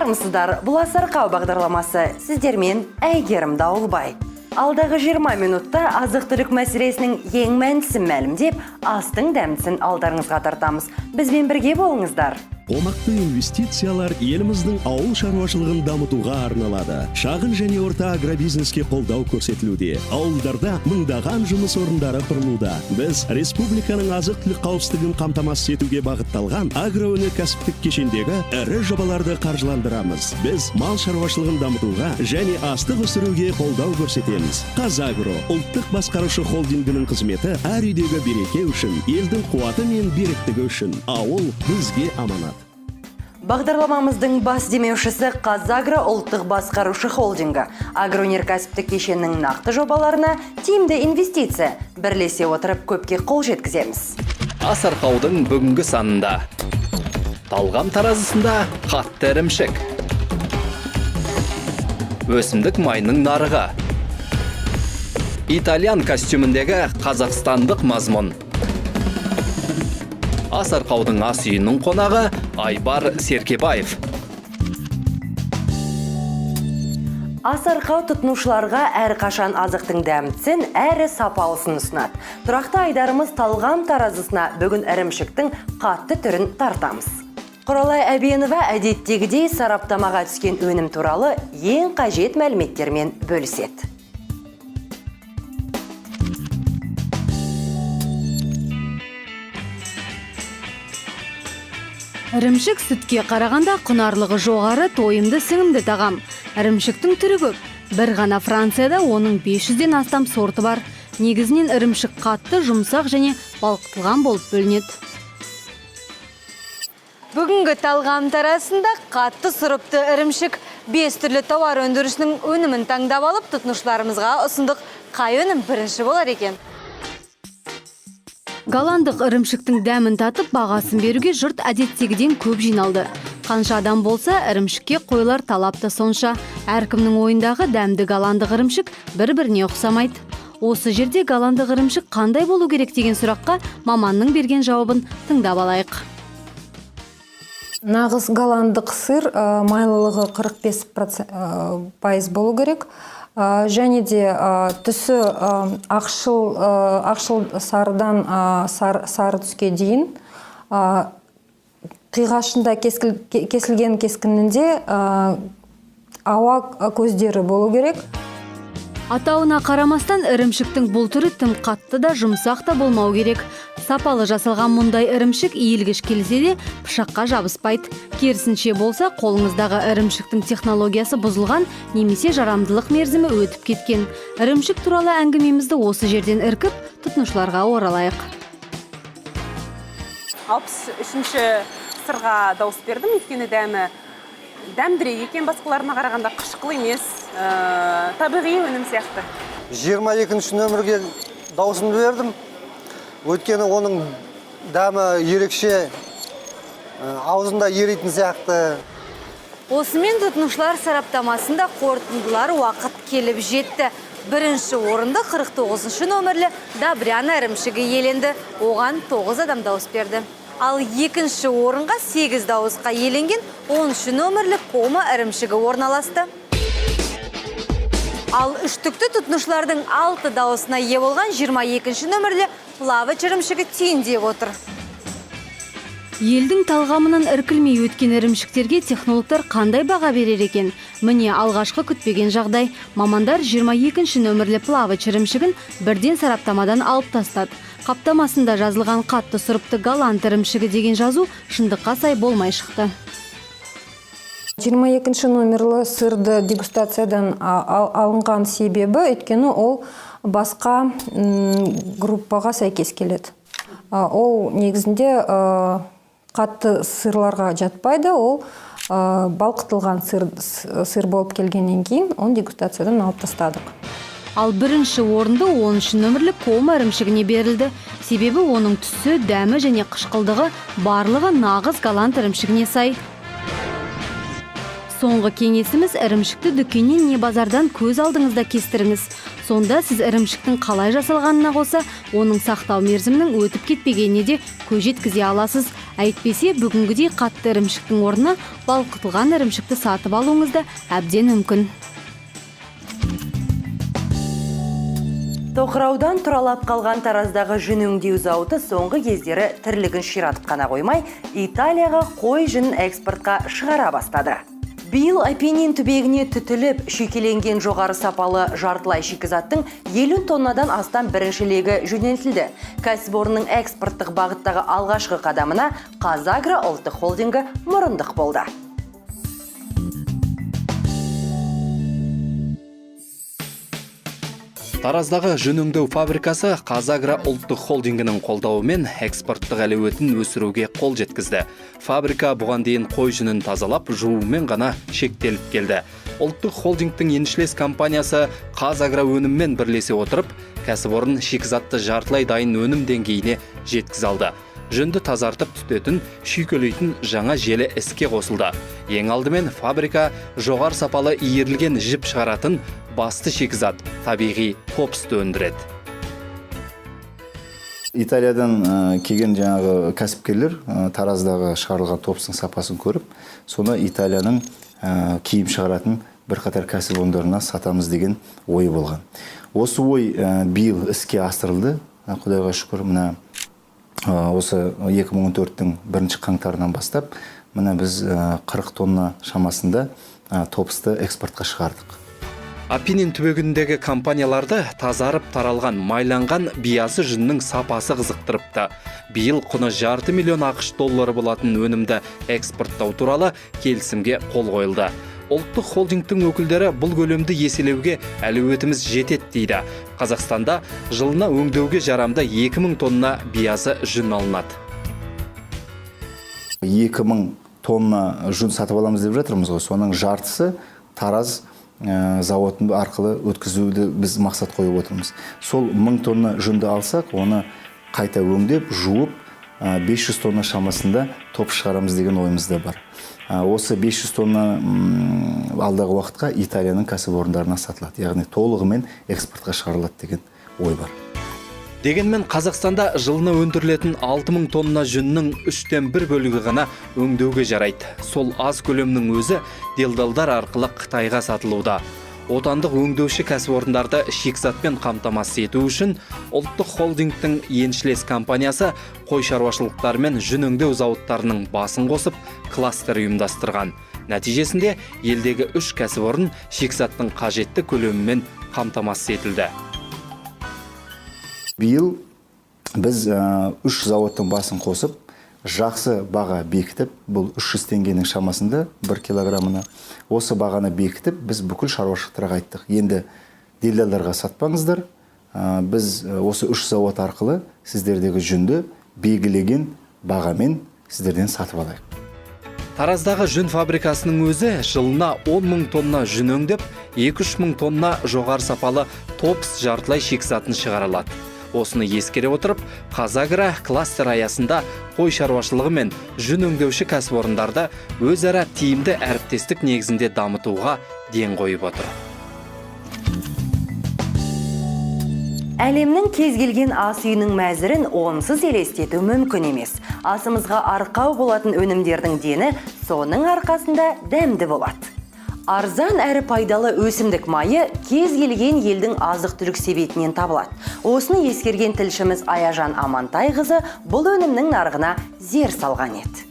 Армысыздар, бұл Асарқау бағдарламасы сіздермен Әйгерім Дауылбай. Алдағы 20 минутта азық-түлік мәселесінің ең мәнісін мәлімдеп, астың дәмісін алдарыңызға тартамыз. Бізбен бірге болыңыздар. Қомақты инвестициялар еліміздің ауыл шаруашылығын дамытуға арналады. Шағын және орта агробизнеске қолдау көрсетілуде. Ауылдарда мыңдаған жұмыс орындары құрылуда. Біз республиканың азық-түлік қауіпсіздігін қамтамасыз етуге бағытталған агроөнеркәсіптік кешендегі ірі жобаларды қаржыландырамыз. Біз мал шаруашылығын дамытуға және астық өсіруге қолдау көрсетеміз. Қазагро ұлттық басқарушы холдингінің қызметі әр үйдегі береке үшін, елдің қуаты мен беріктігі үшін. Ауыл бізге аманат. Бағдарламамыздың бас демеушісі Қазагро ұлттық басқарушы холдингі. Агроөнеркәсіптік кешеннің нақты жобаларына тиімді инвестиция бірлесе отырып көпке қол жеткіземіз. Асарқаудың бүгінгі санында. Талғам таразысында қатты ірімшік. Өсімдік майының нарығы. Итальян костюміндегі қазақстандық мазмұн. Асарқаудың ас үйінің қонағы Айбар Серкебаев. Асарқау тұтынушыларға әрқашан азықтың дәмісін әрі сапалысын ұсынады. Тұрақты айдарымыз талғам таразысына бүгін ірімшіктің қатты түрін тартамыз. Құралай Әбенова әдеттегідей сараптамаға түскен өнім туралы ең қажет мәліметтермен бөліседі. Ірімшік сүтке қарағанда құнарлығы жоғары, тойымды сіңімді тағам. Ірімшіктің түрі көп. Бір ғана Францияда оның 500-ден астам сорты бар. Негізінен ірімшік қатты, жұмсақ және балқытылған болып бөлінеді. Бүгінгі талғам тарасында қатты сұрыпты ірімшік 5 түрлі тауар өндірісінің өнімін таңдап алып, тұтынушыларымызға ұсындық. Қай өнім бірінші болар екен? Голландық ірімшіктің дәмін татып, бағасын беруге жұрт әдеттегіден көп жиналды. Қанша адам болса, ірімшікке қойылар талапты сонша. Әркімнің ойындағы дәмді голландық ірімшік бір-біріне ұқсамайды. Осы жерде голландық ірімшік қандай болу керек деген сұраққа маманның берген жауабын тыңдап алайық. Нағыз голландық сыр майлылығы 45% болу керек. Және де түсі ақшыл сарыдан сары түске дейін. Қиғашында кесілген кескінінде ауа көздері болу керек. Атауына қарамастан ірімшіктің бұл түрі тым қатты да жұмсақ та болмау керек. Сапалы жасалған мұндай ірімшік иілгіш келсе де пышаққа жабыспайды. Керісінше болса, қолыңыздағы ірімшіктің технологиясы бұзылған немесе жарамдылық мерзімі өтіп кеткен. Ірімшік туралы әңгімемізді осы жерден іркіп, тұтынушыларға оралайық. 63-ші сырға дауыс бердім, өйткені дәмдірек екен, басқаларына қарағанда қышқыл емес, табиғи өнім сияқты. 22-ші нөмірге дауысымды бердім. Өйткені оның дәмі ерекше, аузында еритін сияқты. Осымен тұтынушылар сараптамасында қорытындылар уақыт келіп жетті. Бірінші орынды 49-ші нөмірлі Добряна ірімшігі иеленді. Оған 9 адам дауыс берді. Ал екінші орынға 8 дауысқа иеленген 10-ші нөмірлі Кома ірімшігі орналасты. Ал үштікті тұтынушылардың 6 дауысына ие болған 22-ші нөмірлі Плавач ірімшігі түйіндеп отыр. Елдің талғамынан іркілмей өткен ірімшіктерге технологтар қандай баға берер екен? Міне алғашқы күтпеген жағдай. Мамандар 22-ші нөмірлі Плавач ірімшігін бірден сараптамадан алып тастады. Қаптамасында жазылған қатты сұрыпты голланд ірімшігі деген жазу шындыққа сай болмай шықты. 22-ші нөмірлі сырды дегустациядан алынған себебі, өйткені ол басқа группаға сәйкес келеді. Ол негізінде қатты сырларға жатпайды, ол балқытылған сыр болып келгеннен кейін, оны дегустациядан алып тастадық. Ал бірінші орынды 10-ші нөмірлі Кома ірімшігіне берілді. Себебі оның түсі, дәмі және қышқылдығы барлығы нағыз голланд ірімшігіне сай. Соңғы кеңесіміз ірімшікті дүкеннен не базардан көз алдыңызда кестіріңіз. Сонда сіз ірімшіктің қалай жасалғанына қоса, оның сақтау мерзімінің өтіп кетпегеніне де көз жеткізе аласыз. Әйтпесе, бүгінгідей қатты ірімшіктің орнына балқытылған ірімшікті сатып алуыңыз да әбден мүмкін. Тоқыраудан тұралап қалған Тараздағы жүн өңдеу зауыты соңғы кездері тірлігін ширатып қана қоймай, Италияға қой жүнін экспортқа шығара бастады. Биыл Апеннин түбегіне түтіліп, шүйкеленген жоғары сапалы жартылай шикізаттың 50 тоннадан астам бірінші легі жөнелтілді. Кәсіпорынның экспорттық бағыттағы алғашқы қадамына Қазагро ұлттық холдингі мұрындық болды. Тараздағы жүн өңдеу фабрикасы Қазагро ұлттық холдингінің қолдауымен экспорттық әлеуетін өсіруге қол жеткізді. Фабрика бұған дейін қой жүнін тазалап, жуумен ғана шектеліп келді. Ұлттық холдингтің еншілес компаниясы Қазагро өніммен бірлесе отырып, кәсіпорын шикізатты жартылай дайын өнім деңгейіне жеткізе алды. Жүнді тазартып түтетін, шүйкелейтін жаңа желі іске қосылды. Ең алдымен фабрика жоғар сапалы иірілген жіп шығаратын басты шикізат, табиғи топсты өндіреді. Италиядан келген жаңағы кәсіпкерлер Тараздағы шығарылған топстың сапасын көріп, соны Италияның киім шығаратын бірқатар кәсіпорындарына сатамыз деген ой болған. Осы ой биыл іске асырылды. Құдайға шүкір, мына осы 2014-тің 1 қаңтарынан бастап, мына біз 40 тонна шамасында топсты экспортқа шығардық. Апеннин түбегіндегі компанияларды тазарып таралған майланған биязы жүннің сапасы қызықтырыпты. Биыл құны $500 миллион ақш доллары болатын өнімді экспорттау туралы келісімге қол қойылды. Ұлттық холдингтің өкілдері бұл көлемді еселеуге әлеуетіміз жетеді дейді. Қазақстанда жылына өңдеуге жарамды 2000 тонна биязы жүн алынады. 2000 тонна жүн сатып аламыз деп жатырмыз ғой. Соның жартысы Тараз зауыты арқылы өткізуді біз мақсат қойып отырмыз. Сол 1000 тонна жүнді алсақ, оны қайта өңдеп, жуып, 500 тонна шамасында топ шығарамыз деген ойымызда бар. Осы 500 тонна алдағы уақытқа Италияның кәсіпорындарына сатылады. Яғни толығымен экспортқа шығарылады деген ой бар. Дегенмен Қазақстанда жылына өндірілетін 6000 тонна жүннің 3/1 бөлігі ғана өңдеуге жарайды. Сол аз көлемнің өзі делдалдар арқылы Қытайға сатылуда. Отандық өңдеуші кәсіпорындарды шикізатпен қамтамасыз ету үшін ұлттық холдингтің еншілес компаниясы қой шаруашылықтары мен жүн өңдеу зауыттарының басын қосып, кластер ұйымдастырған. Нәтижесінде елдегі 3 кәсіпорын шикізаттың қажетті көлемімен қамтамасыз етілді. Биыл біз 3 зауыттың басын қосып, жақсы баға бекітіп, бұл 300 теңгенің шамасында 1 килограммына. Осы бағаны бекітіп, біз бүкіл шаруашылықтарға айттық. Енді делдалдарға сатпаңыздар, біз осы 3 зауыт арқылы сіздердегі жүнді белгілеген бағамен сіздерден сатып алайық. Тараздағы жүн фабрикасының өзі жылына 10 000 тонна жүн өңдеп, 2-3 мың тонна жоғар сапалы топс жартылай шикізатын шығарылады. Осыны ескере отырып, Қазагро кластер аясында қой шаруашылығы мен жүн өңдеуші кәсіпорындарды өзара тиімді әріптестік негізінде дамытуға ден қойып отыр. Әлемнің кез келген ас үйінің мәзірін онсыз елестету мүмкін емес. Асымызға арқау болатын өнімдердің дені соның арқасында дәмді болады. Арзан әрі пайдалы өсімдік майы кез келген елдің азық-түлік себетінен табылады. Осыны ескерген тілшіміз Аяжан Амантайқызы бұл өнімнің нарығына зер салған еді.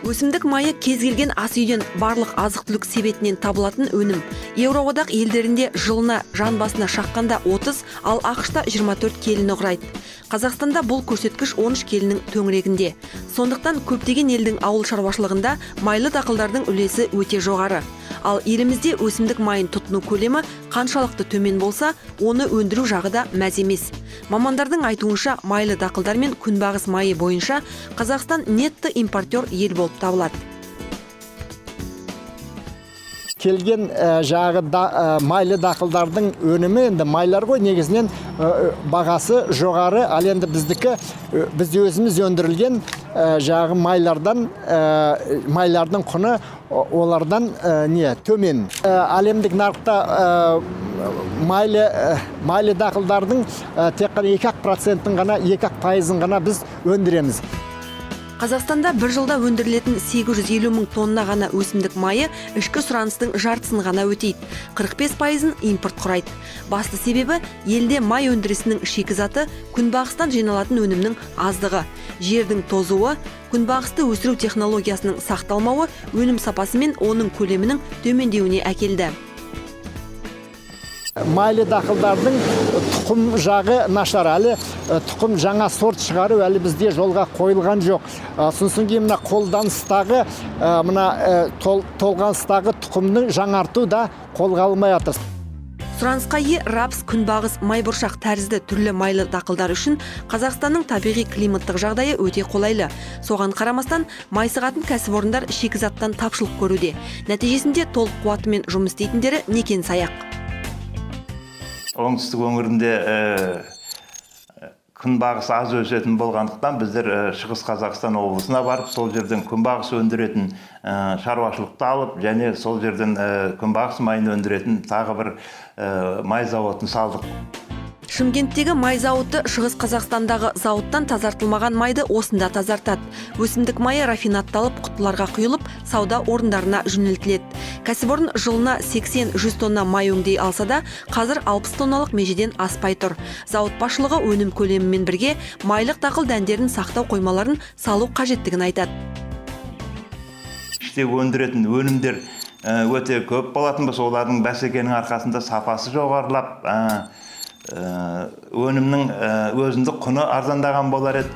Өсімдік майы кез келген ас үйден барлық азық-түлік себетінен табылатын өнім. Еуроодақ елдерінде жылына жан басына шаққанда 30, ал ақш-та 24 келіні құрайды. Қазақстанда бұл көрсеткіш 13 келінің төңірегінде. Сондықтан көптеген елдің ауыл шаруашылығында майлы дақылдардың үлесі өте жоғары. Ал елімізде өсімдік майын тұтыну көлемі қаншалықты төмен болса, оны өндіру жағы да мәз емес. Мамандардың айтуынша, майлы дақылдар мен күнбағыс майы бойынша Қазақстан нетті импортер ел болып табылады. келген жағы майлы дақылдардың өнімі, енді майлар ғой негізінен бағасы жоғары, ал енді біз өзіміз өндірілген жағы майлардың құны олардан төмен. Әлемдік нарықта майлы дақылдардың тек қана 2% ғана 2% ғана біз өндіреміз. Қазақстанда бір жылда өндірілетін 850 мың тонна ғана өсімдік майы ішкі сұраныстың жартысын ғана өтейді. 45%-ын импорт құрайды. Басты себебі елде май өндірісінің шикізаты күнбағыстан жиналатын өнімнің аздығы. Жердің тозуы, күнбағысты өсіру технологиясының сақталмауы өнім сапасы мен оның көлемінің төмендеуіне әкелді. Майлы дақылдардың тұқым жағы нашар, әлі тұқым жаңа сорт шығару әлі бізде жолға қойылған жоқ. Сосын кейін мына қолданыстағы, толғаныстағы тұқымның жаңарту да қолға алмай жатыр. Сұранысқа ие рапс, күнбағыс, майбұршақ тәрізді түрлі майлы дақылдар үшін Қазақстанның табиғи климаттық жағдайы өте қолайлы. Соған қарамастан майсығатын кәсіпорындар шикізаттан тапшылық көруде. Нәтижесінде толық қуатымен жұмыс істейтіндері некен саяқ. Оңтүстік өңірінде күнбағыс аз өсетін болғандықтан біздер Шығыс Қазақстан облысына барып, сол жерден күнбағыс өндіретін шаруашылықты алып, және сол жерден күнбағыс майын өндіретін тағы бір май зауытын салдық. Шымкенттегі май зауыты Шығыс Қазақстандағы зауыттан тазартылмаған майды осында тазартады. Өсімдік майы рафинатталып, құтыларға құйылып, сауда орындарына жөнелтіледі. Кәсіпорын жылына 80-100 тонна май өңдей алса да, қазір 60 тонналық межеден аспай тұр. Зауыт басшылығы өнім көлемімен бірге майлық дақыл дәндерін сақтау қоймаларын салу қажеттігін айтады. Іште өндіретін өнімдер өте көп болатын болса, олардың бәсекенің арқасында сапасы жоғарылап, өнімнің өзіндік құны арзандаған болар еді.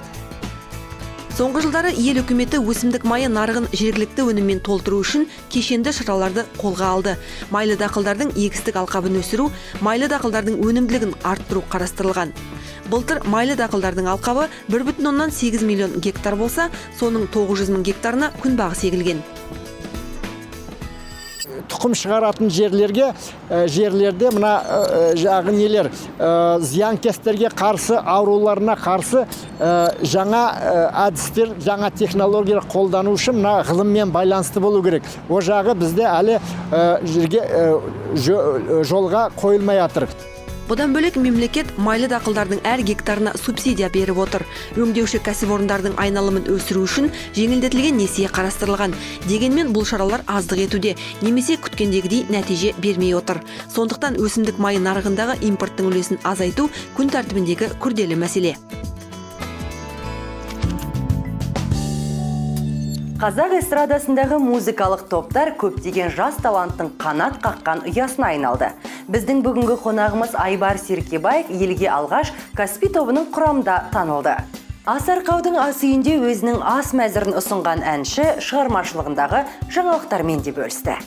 Соңғы жылдары ел үкіметі өсімдік майы нарығын жергілікті өніммен толтыру үшін кешенді шараларды қолға алды. Майлы дақылдардың егістік алқабын өсіру, майлы дақылдардың өнімділігін арттыру қарастырылған. Былтыр майлы дақылдардың алқабы 1,8 миллион гектар болса, соның 900 мың гектарына күнбағыс егілген. Тұқым шығаратын жерлерде мына жағы нелер, зиянкестерге қарсы, ауруларына қарсы жаңа әдістер, жаңа технологиялар қолдану үшін мына ғылыммен байланысты болу керек. О жағы бізде әлі жолға қойылмай жатыр. Бұдан бөлек мемлекет майлы дақылдардың әр гектарына субсидия беріп отыр. Өңдеуші кәсіпорындардың айналымын өсіру үшін жеңілдетілген несие қарастырылған. Дегенмен бұл шаралар аздық етуде, немесе күткендегідей нәтиже бермей отыр. Сондықтан өсімдік майы нарығындағы импорттың үлесін азайту күн тәртібіндегі күрделі мәселе. Қазақ эстрадасындағы музыкалық топтар көптеген жас таланттың қанат қаққан ұясына айналды. Біздің бүгінгі қонағымыз Айбар Серкебаев елге алғаш Каспий тобының құрамында танылды. Асарқаудың ас үйінде өзінің ас мәзірін ұсынған әнші шығармашылығындағы жаңалықтармен де бөлісті.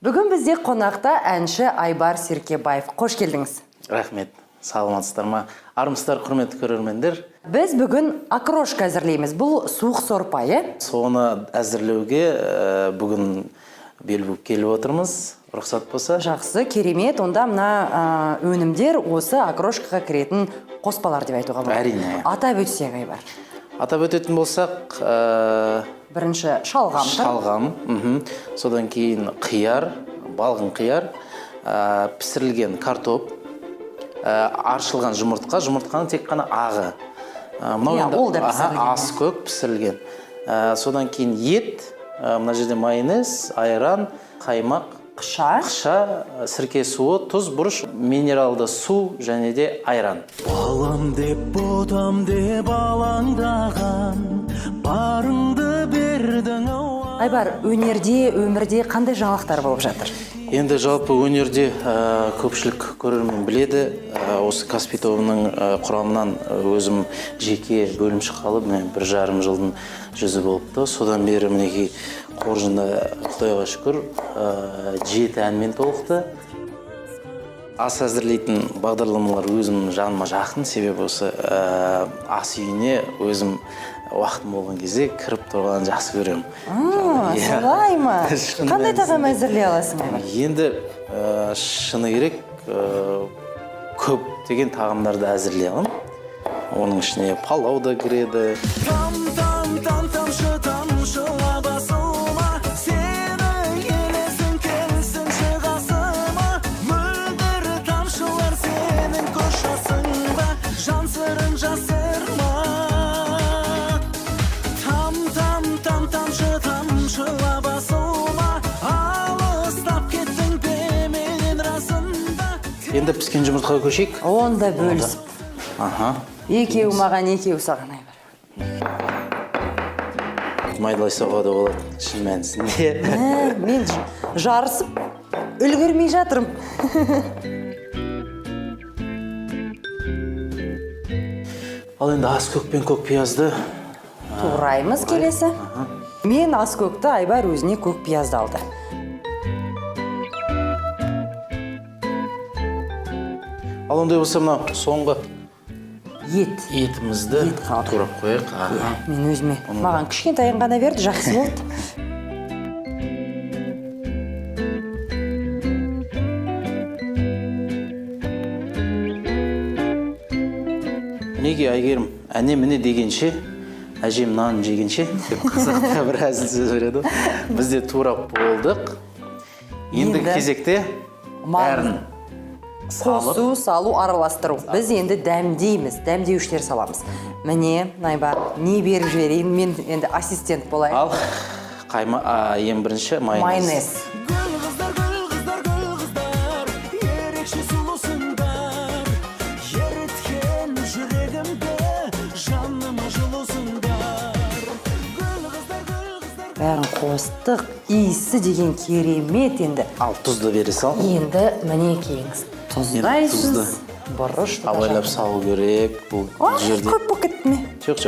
Бүгін бізде қонақта әнші Айбар Серкебаев. Қош келдіңіз. Рахмет. Саламатсыздар ма? Армысыздар, құрметті көрермендер. Біз бүгін окрошка әзірлейміз. Бұл суық сорпайы. Соны әзірлеуге бүгін бел буып келіп отырмыз. Рұқсат болса. Жақсы, керемет. Онда мына өнімдер осы окрошкаға кіретін қоспалар деп айтуға болады. Әрине. Атап өтсек, Айбар. Атап өтетін болсақ, бірінші шалғам. Шалғам. Содан кейін қияр, балғын қияр, пісірілген картоп, аршылған жұмыртқаның тек қана ағы. Ол да пісірілген. Ас көк пісірілген. Содан кейін ет, мына жерде майонез, айран, қаймақ, қыша, сірке суы, тұз, бұрыш, минералды су және де айран. Балам деп, ботам деп алаңдаған, барыңды бердің ау. Айбар, өнерде, өмірде қандай жаңалықтар болып жатыр? Енді жалпы өнерде көпшілік көрермен біледі. Осы Каспий тобының құрамынан өзім жеке бөлім шыққалы 1,5 жылдың жүзі болыпты. Содан бері мінекей қоржында, Құдайға шүкір, 7 әнмен толықты. Ас әзірлейтін бағдарламалар өзім жаныма жақын, себебі осы ас үйіне өзім уақытым болған кезде кіріп тұрғанды жақсы көремін. Солай ма? Қандай тағам әзірлей аласың? Енді шыны керек көп деген тағамдарды әзірлей аламын. Оның ішіне палау да кіреді. Тамшы тамшылап басыма, сені елесің келсін шығасыма, мөлдір тамшылар сенің көз жасың ба, жан сырын жасырма. Тамшы тамшылап басыма, алыстап кеттің бе менен расында. Енді піскен жұмыртқаға көшейік. Онда бөлісіп. Екеу маған, екеу саған Айбар. Майдалай соға да болады, шын мәнісінде. Мен жарысып, үлгермей жатырым. Ал енді ас көк пен көк пиязды Тураймыз келесі. Мен ас көкті, Айбар өзіне көк пиязды алды. Ал ондай болса мынау соңғы Ет етімізді турап қояйық. Мен өзіме. Маған кішкентайын ғана берді, жақсы болды. Мінеге Айгерім, әне міне дегенше, әжем нан жегенше, деп қазақта бір әзіл сөз береді. Бізде турап болдық. Енді кезекте бәрін қосу, салу, араластыру. Біз енді дәмдейміз, дәмдеушілер саламыз. Міне, Айбар, не беріп жіберейін, мен енді ассистент болайын. Ал қайма, ең бірінші майонез. Ерекше сұлусыңдар, еріткен жүрегімді, жаныма жылусыңдар. Бәрін қостық, иісі деген керемет енді. Ал тұзды бере сал. Енді міне кейіңіз. Тұздайсыз, бұрыш. Абайлап салу керек. Бұл жерде. Көп болып кетті ме? Жоқ.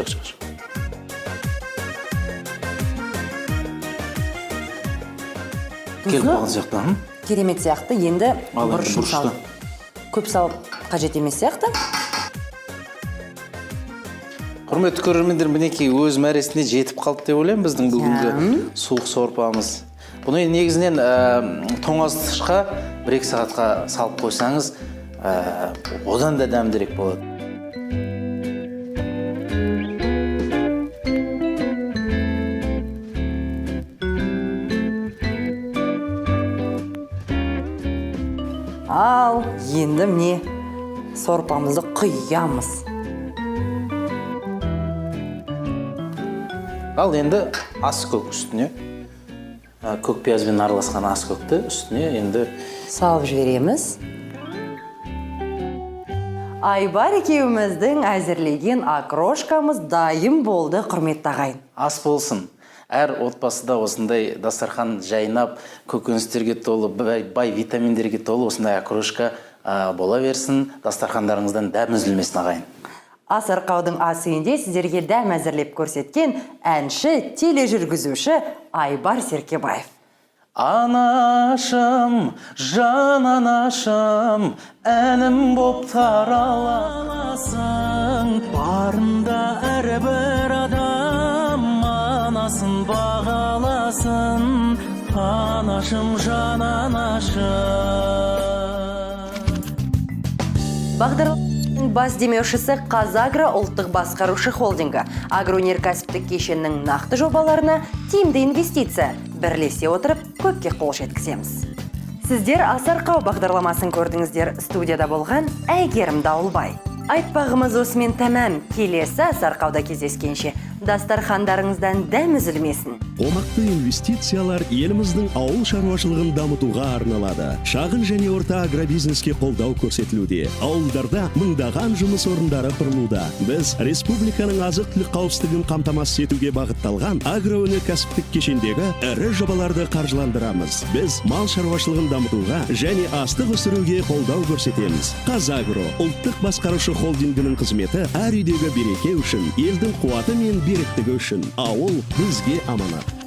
Келіп қалған сияқты. Керемет сияқты, енді бұрышты. салып. Көп салып қажет емес сияқты. Құрметті көрермендер, мінекей өз мәресіне жетіп қалды деп ойлаймын біздің бүгінгі суық сорпамыз. Бұны негізінен тоңазытқышқа 1-2 сағатқа салып қойсаңыз, одан да дәмдірек болады. Ал, енді міне сорпамызды құямыз. Ал енді ас көк үстіне, көк пиязбен араласқан ас көкті үстіне енді салып жібереміз. Айбар екеуміздің әзірлеген окрошкамыз дайын болды, құрметті ағайын. Ас болсын. Әр отбасыда осындай дастархан жайнап, көкөністерге толы, бай витаминдерге толы осындай окрошка бола берсін. Дастархандарыңыздан дәм үзілмесін ағайын. Ас арқаудың ас үйінде сіздерге дәм әзірлеп көрсеткен әнші, тележүргізуші Айбар Серкебаев. Анашым, жан анашым, әнім боп тараласың. Барында әрбір адам анасын бағаласын. Анашым, жан анашым. Бағдарламаның бас демеушісі Қазагро ұлттық басқарушы холдингі. Агроөнеркәсіптік кешеннің нақты жобаларына тиімді инвестиция бірлесе отырып көпке қол жеткіземіз. Сіздер Ас арқау бағдарламасын көрдіңіздер. Студияда болған Әйгерім Дауылбай. Айтпағымыз осымен тәмам. Келесі Ас арқауда кездескенше дастархандарыңыздан дәм үзілмесін. Қомақты инвестициялар еліміздің ауыл шаруашылығын дамытуға арналады. Шағын және орта агробизнеске қолдау көрсетілуде. Ауылдарда мыңдаған жұмыс орындары құрылуда. Біз республиканың азық-түлік қауіпсіздігін қамтамасыз етуге бағытталған агроөнеркәсіптік кешендегі ірі жобаларды қаржыландырамыз. Біз мал шаруашылығын дамытуға және астық өсіруге қолдау көрсетеміз. Қазагро ұлттық басқарушы холдингінің қызметі әр үйдегі береке үшін, елдің қуаты мен беріктігі үшін. Ауыл бізге аманат.